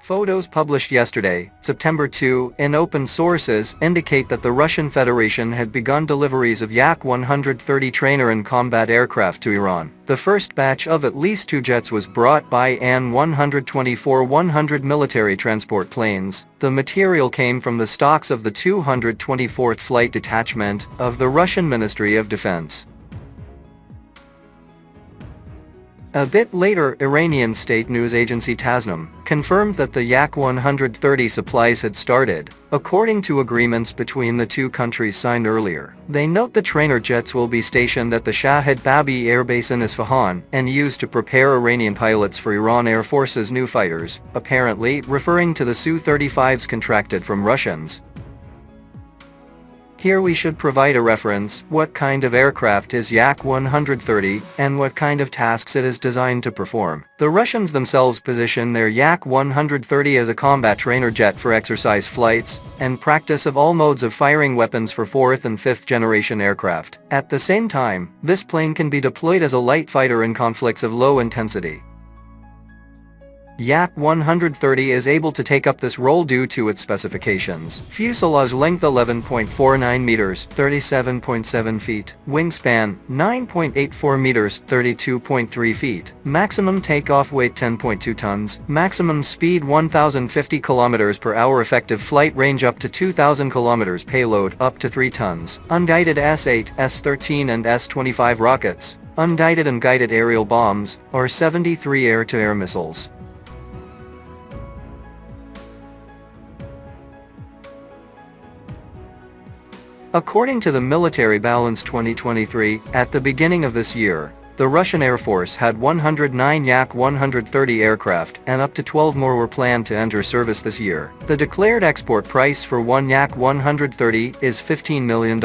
Photos published yesterday, September 2, in open sources indicate that the Russian Federation had begun deliveries of Yak-130 trainer and combat aircraft to Iran. The first batch of at least 2 jets was brought by An-124-100 military transport planes. The material came from the stocks of the 224th Flight Detachment of the Russian Ministry of Defense. A bit later, Iranian state news agency Tasnim confirmed that the Yak-130 supplies had started, according to agreements between the two countries signed earlier. They note the trainer jets will be stationed at the Shahid Babaei Air Base in Isfahan and used to prepare Iranian pilots for Iran Air Force's new fighters, apparently referring to the Su-35s contracted from Russians. Here we should provide a reference: what kind of aircraft is Yak-130 and what kind of tasks it is designed to perform. The Russians themselves position their Yak-130 as a combat trainer jet for exercise flights and practice of all modes of firing weapons for 4th and 5th generation aircraft. At the same time, this plane can be deployed as a light fighter in conflicts of low intensity. Yak-130 is able to take up this role due to its specifications: fuselage length 11.49 meters, 37.7 feet, wingspan 9.84 meters, 32.3 feet, maximum takeoff weight 10.2 tons, maximum speed 1050 kilometers per hour, effective flight range up to 2000 kilometers, payload up to 3 tons, unguided S-8, S-13 and S-25 rockets, unguided and guided aerial bombs, or 73 air-to-air missiles. According to the Military Balance 2023, at the beginning of this year, the Russian Air Force had 109 Yak-130 aircraft, and up to 12 more were planned to enter service this year. The declared export price for one Yak-130 is $15 million,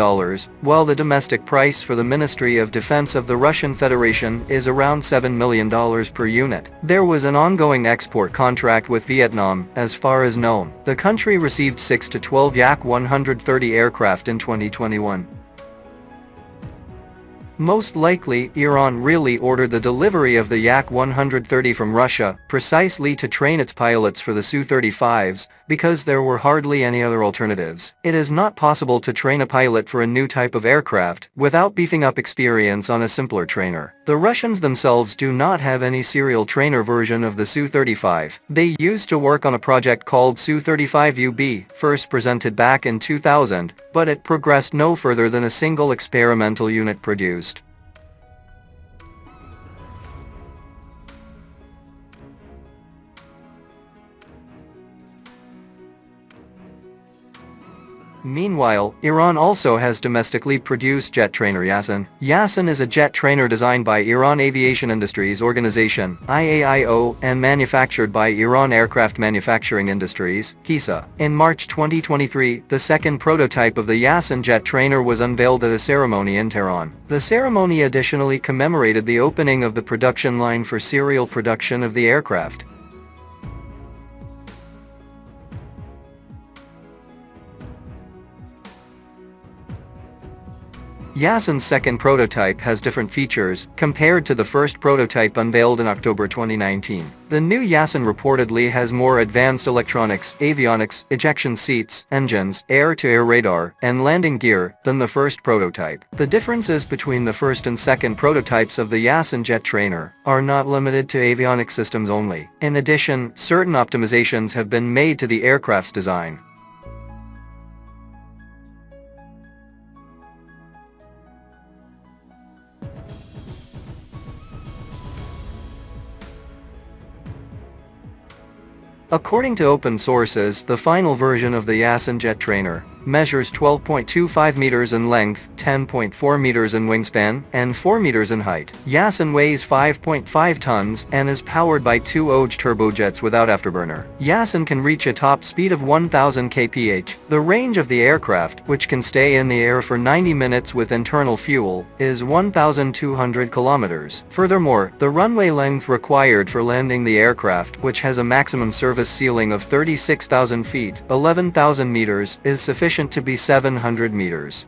while the domestic price for the Ministry of Defense of the Russian Federation is around $7 million per unit. There was an ongoing export contract with Vietnam, as far as known. The country received 6 to 12 Yak-130 aircraft in 2021. Most likely, Iran really ordered the delivery of the Yak-130 from Russia, precisely to train its pilots for the Su-35s, because there were hardly any other alternatives. It is not possible to train a pilot for a new type of aircraft without beefing up experience on a simpler trainer. The Russians themselves do not have any serial trainer version of the Su-35. They used to work on a project called Su-35UB, first presented back in 2000, but it progressed no further than a single experimental unit produced. Meanwhile, Iran also has domestically produced jet trainer Yassin. Yassin is a jet trainer designed by Iran Aviation Industries Organization (IAIO) and manufactured by Iran Aircraft Manufacturing Industries (HISA). In March 2023, the second prototype of the Yassin jet trainer was unveiled at a ceremony in Tehran. The ceremony additionally commemorated the opening of the production line for serial production of the aircraft. Yassin's second prototype has different features compared to the first prototype unveiled in October 2019. The new Yassin reportedly has more advanced electronics, avionics, ejection seats, engines, air-to-air radar, and landing gear than the first prototype. The differences between the first and second prototypes of the Yassin jet trainer are not limited to avionics systems only. In addition, certain optimizations have been made to the aircraft's design. According to open sources, the final version of the Yassin jet trainer measures 12.25 meters in length, 10.4 meters in wingspan, and 4 meters in height. Yassin weighs 5.5 tons and is powered by 2 OJ turbojets without afterburner. Yassin can reach a top speed of 1000 kph. The range of the aircraft, which can stay in the air for 90 minutes with internal fuel, is 1,200 kilometers. Furthermore, the runway length required for landing the aircraft, which has a maximum service ceiling of 36,000 feet, 11,000 meters, is sufficient to be 700 meters.